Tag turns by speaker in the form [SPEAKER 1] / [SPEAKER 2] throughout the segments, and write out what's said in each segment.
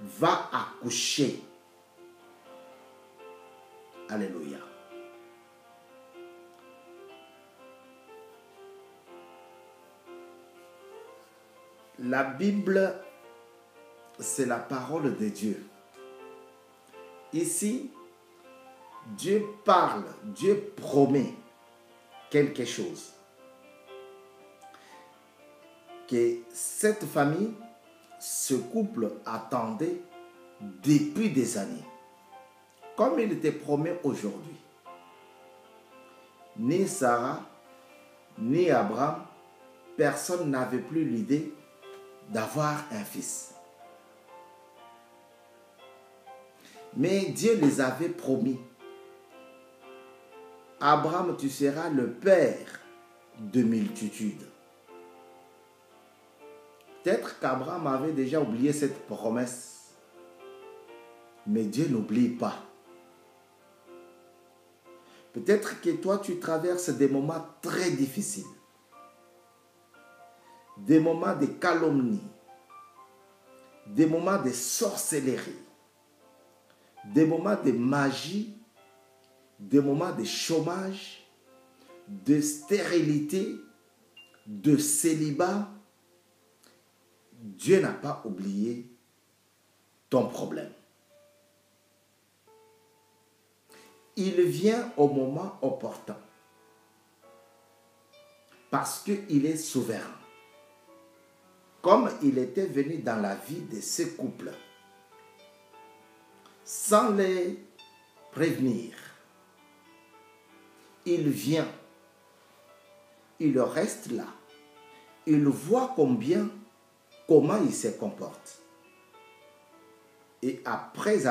[SPEAKER 1] va accoucher. Alléluia. La Bible, c'est la parole de Dieu. Ici, Dieu parle, Dieu promet quelque chose. Que cette famille, ce couple attendait depuis des années. Comme il te promet aujourd'hui. Ni Sarah, ni Abraham, personne n'avait plus l'idée d'avoir un fils. Mais Dieu les avait promis. Abraham, tu seras le père de multitudes. Peut-être qu'Abraham avait déjà oublié cette promesse. Mais Dieu n'oublie pas. Peut-être que toi, tu traverses des moments très difficiles. Des moments de calomnie. Des moments de sorcellerie. Des moments de magie. Des moments de chômage. De stérilité. De célibat. Dieu n'a pas oublié ton problème. Il vient au moment opportun. Parce qu'il est souverain. Comme il était venu dans la vie de ce couple, sans les prévenir, il vient, il reste là, il voit comment il se comporte. Et après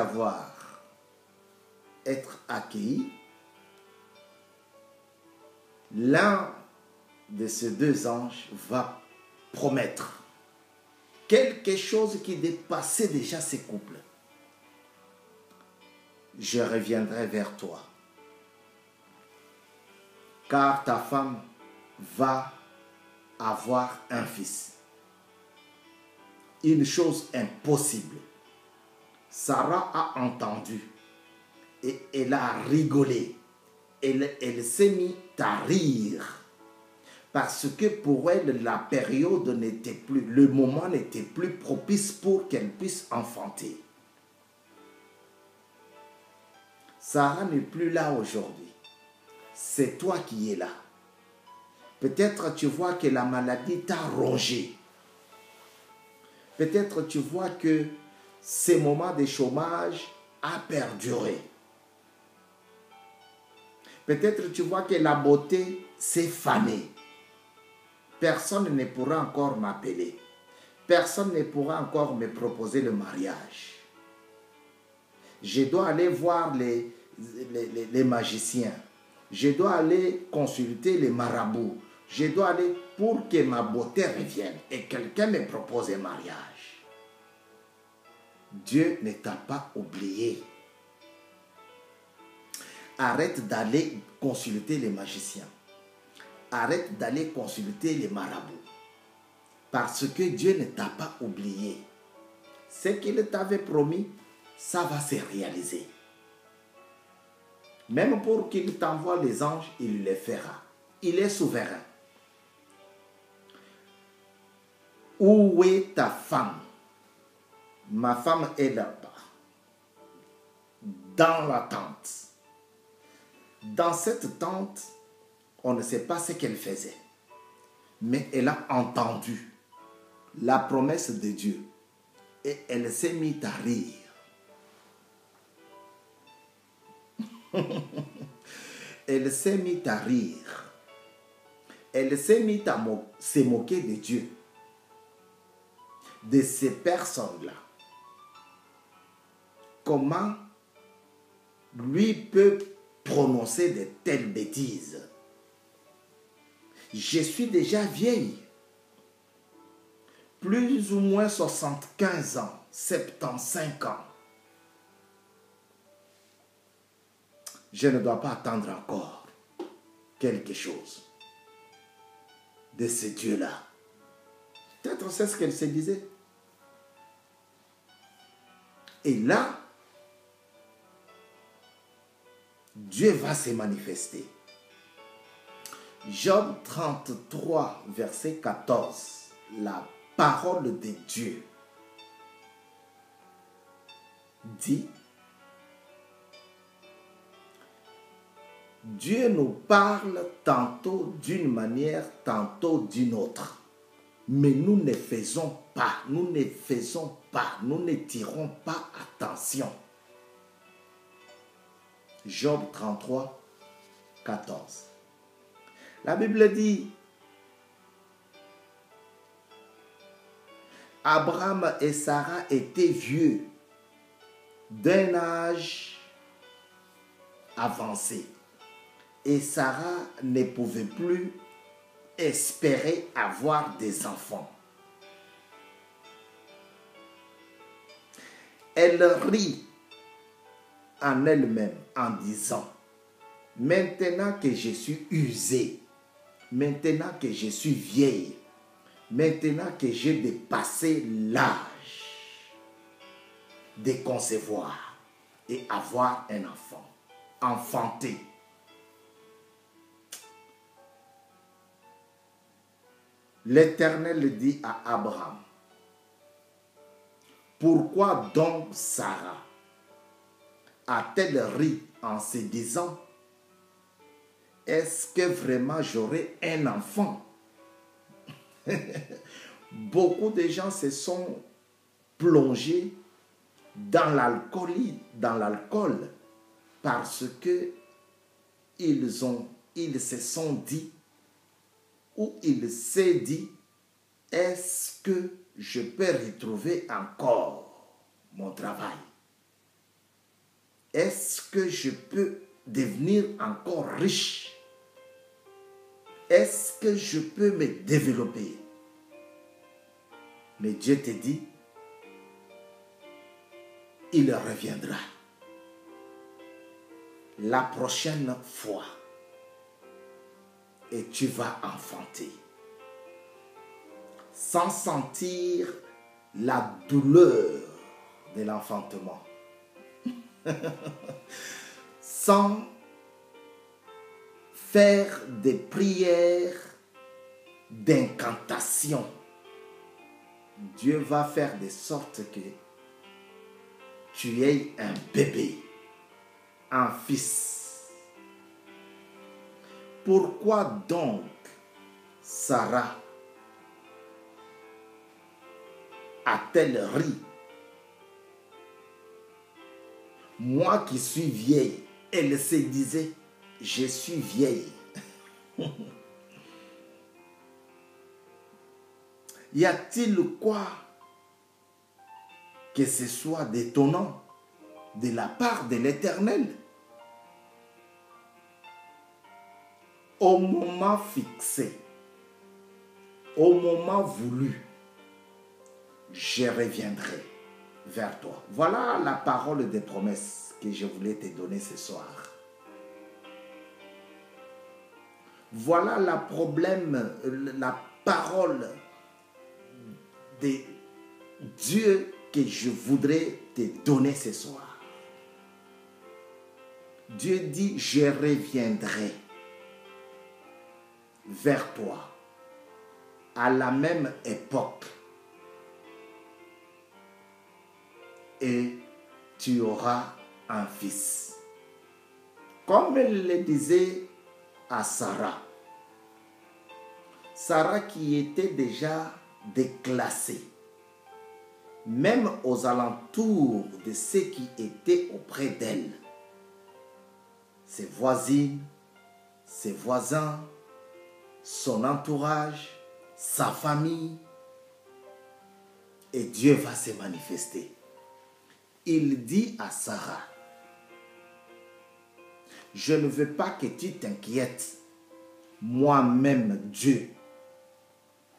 [SPEAKER 1] être accueilli, l'un de ces deux anges va promettre quelque chose qui dépassait déjà ces couples. Je reviendrai vers toi, car ta femme va avoir un fils. Une chose impossible. Sarah a entendu et elle a rigolé. Elle s'est mise à rire. Parce que pour elle, la période n'était plus, le moment n'était plus propice pour qu'elle puisse enfanter. Sarah n'est plus là aujourd'hui. C'est toi qui es là. Peut-être tu vois que la maladie t'a rongé. Peut-être tu vois que ces moments de chômage a perduré. Peut-être tu vois que la beauté s'est fanée. Personne ne pourra encore m'appeler. Personne ne pourra encore me proposer le mariage. Je dois aller voir les magiciens. Je dois aller consulter les marabouts. Je dois aller pour que ma beauté revienne et quelqu'un me propose un mariage. Dieu ne t'a pas oublié. Arrête d'aller consulter les magiciens. Arrête d'aller consulter les marabouts. Parce que Dieu ne t'a pas oublié. Ce qu'il t'avait promis, ça va se réaliser. Même pour qu'il t'envoie les anges, il le fera. Il est souverain. Où est ta femme? Ma femme est là-bas. Dans la tente. Dans cette tente, on ne sait pas ce qu'elle faisait. Mais elle a entendu la promesse de Dieu. Et elle s'est mise à rire. Elle s'est mise à rire. Elle s'est mise à se moquer de Dieu. De ces personnes-là. Comment lui peut prononcer de telles bêtises? Je suis déjà vieille. Plus ou moins 75 ans, 75 ans. Je ne dois pas attendre encore quelque chose de ce Dieu-là. Peut-être c'est ce qu'elle se disait. Et là, Dieu va se manifester. Job 33, verset 14. La parole de Dieu dit, Dieu nous parle tantôt d'une manière, tantôt d'une autre. Mais nous ne faisons pas, nous ne tirons pas attention. Job 33, 14. La Bible dit, Abraham et Sarah étaient vieux, d'un âge avancé. Et Sarah ne pouvait plus espérer avoir des enfants. Elle rit en elle-même en disant, maintenant que je suis usée, maintenant que je suis vieille, maintenant que j'ai dépassé l'âge de concevoir et avoir un enfant, enfanter. L'Éternel dit à Abraham, pourquoi donc Sarah a-t-elle ri en se disant, est-ce que vraiment j'aurai un enfant? Beaucoup de gens se sont plongés dans l'alcool parce que ils se sont dit, ou il s'est dit, est-ce que je peux retrouver encore mon travail? Est-ce que je peux devenir encore riche? Est-ce que je peux me développer? Mais Dieu te dit, il reviendra. La prochaine fois, et tu vas enfanter. Sans sentir la douleur de l'enfantement. Sans faire des prières d'incantation. Dieu va faire de sorte que tu aies un bébé, un fils. Pourquoi donc Sarah a-t-elle ri? Moi qui suis vieille, elle se disait, je suis vieille. Y a-t-il quoi que ce soit d'étonnant de la part de l'Éternel? Au moment fixé, au moment voulu, je reviendrai vers toi. Voilà la parole des promesses que je voulais te donner ce soir. Voilà la parole de Dieu que je voudrais te donner ce soir. Dieu dit, je reviendrai vers toi à la même époque et tu auras un fils. Comme elle le disait à Sarah. Sarah qui était déjà déclassée, même aux alentours de ceux qui étaient auprès d'elle, ses voisines, ses voisins, son entourage, sa famille, et Dieu va se manifester. Il dit à Sarah, je ne veux pas que tu t'inquiètes, moi-même Dieu,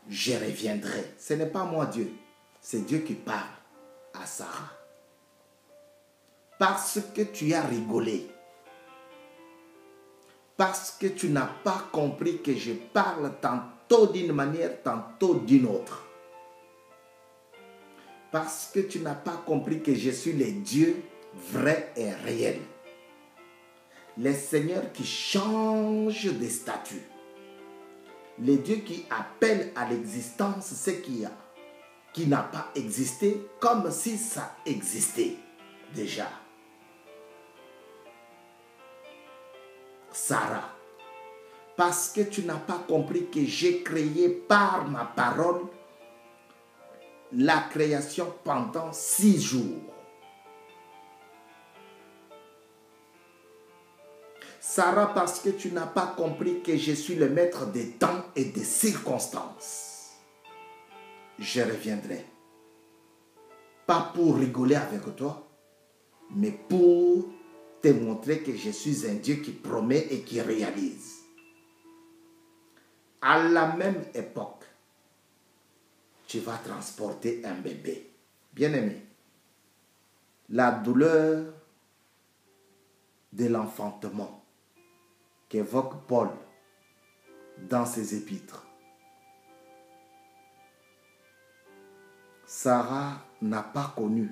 [SPEAKER 1] je reviendrai. Ce n'est pas moi Dieu, c'est Dieu qui parle à Sarah. Parce que tu as rigolé, parce que tu n'as pas compris que je parle tantôt d'une manière, tantôt d'une autre. Parce que tu n'as pas compris que je suis le Dieu vrai et réel. Les seigneurs qui changent de statut. Les dieux qui appellent à l'existence ce qui n'a pas existé comme si ça existait déjà. Sarah, parce que tu n'as pas compris que j'ai créé par ma parole la création pendant 6 jours. Sarah, parce que tu n'as pas compris que je suis le maître des temps et des circonstances. Je reviendrai. Pas pour rigoler avec toi, mais pour te montrer que je suis un Dieu qui promet et qui réalise. À la même époque, tu vas transporter un bébé. Bien-aimé, la douleur de l'enfantement qu'évoque Paul dans ses épîtres. Sarah n'a pas connu.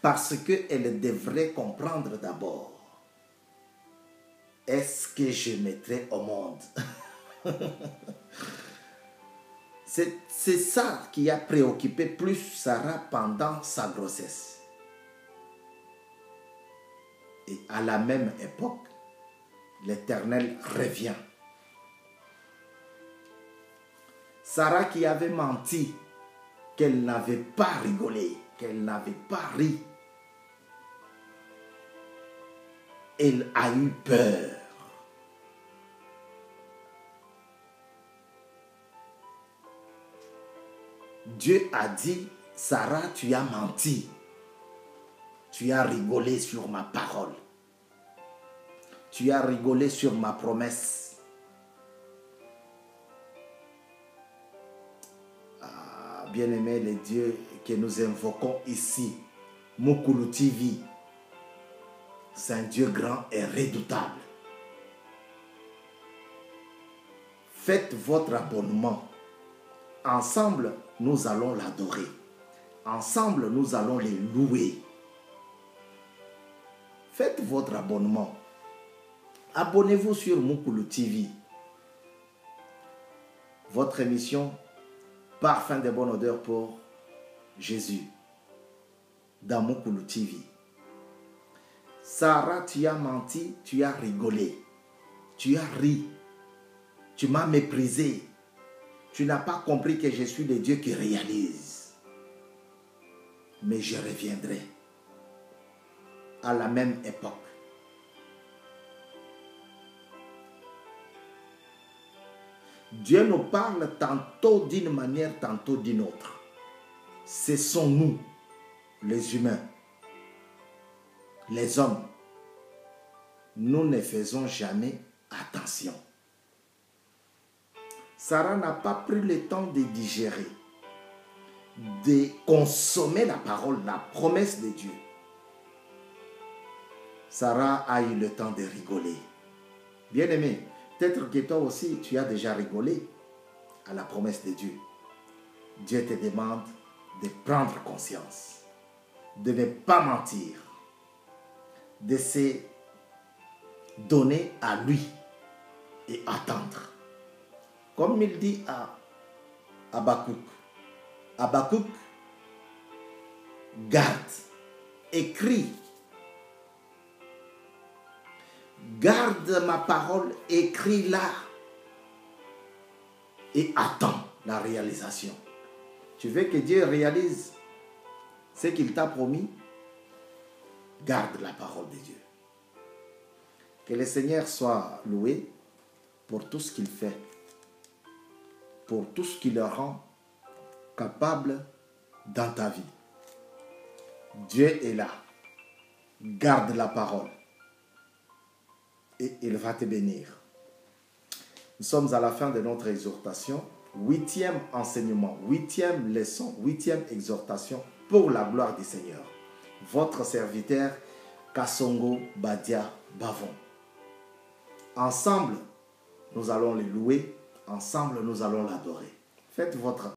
[SPEAKER 1] Parce qu'elle devrait comprendre d'abord. Est-ce que je mettrai au monde? C'est ça qui a préoccupé plus Sarah pendant sa grossesse. Et à la même époque, l'Éternel revient. Sarah qui avait menti, qu'elle n'avait pas rigolé, qu'elle n'avait pas ri. Elle a eu peur. Dieu a dit, Sarah, tu as menti. Tu as rigolé sur ma parole. Tu as rigolé sur ma promesse. Ah, bien-aimé, les dieux que nous invoquons ici, Mukulu TV, c'est un Dieu grand et redoutable. Faites votre abonnement. Ensemble, nous allons l'adorer. Ensemble, nous allons les louer. Faites votre abonnement. Abonnez-vous sur Mukulu TV. Votre émission Parfum de bonne odeur pour Jésus dans Mukulu TV. Sarah, tu as menti, tu as rigolé, tu as ri, tu m'as méprisé. Tu n'as pas compris que je suis le Dieu qui réalise. Mais je reviendrai à la même époque. Dieu nous parle tantôt d'une manière, tantôt d'une autre. Ce sont nous, les humains, les hommes. Nous ne faisons jamais attention. Sarah n'a pas pris le temps de digérer, de consommer la parole, la promesse de Dieu. Sarah a eu le temps de rigoler. Bien-aimé, peut-être que toi aussi, tu as déjà rigolé à la promesse de Dieu. Dieu te demande de prendre conscience, de ne pas mentir, de se donner à lui et attendre. Comme il dit à Habakkuk, Habakkuk, garde, écris, garde ma parole, écris-la et attends la réalisation. Tu veux que Dieu réalise ce qu'il t'a promis? Garde la parole de Dieu. Que le Seigneur soit loué pour tout ce qu'il fait, pour tout ce qui le rend capable dans ta vie. Dieu est là. Garde la parole et il va te bénir. Nous sommes à la fin de notre exhortation. 8e enseignement, 8e leçon, 8e exhortation pour la gloire du Seigneur. Votre serviteur Kasongo Badia Bavon. Ensemble, nous allons les louer. Ensemble, nous allons l'adorer. Faites votre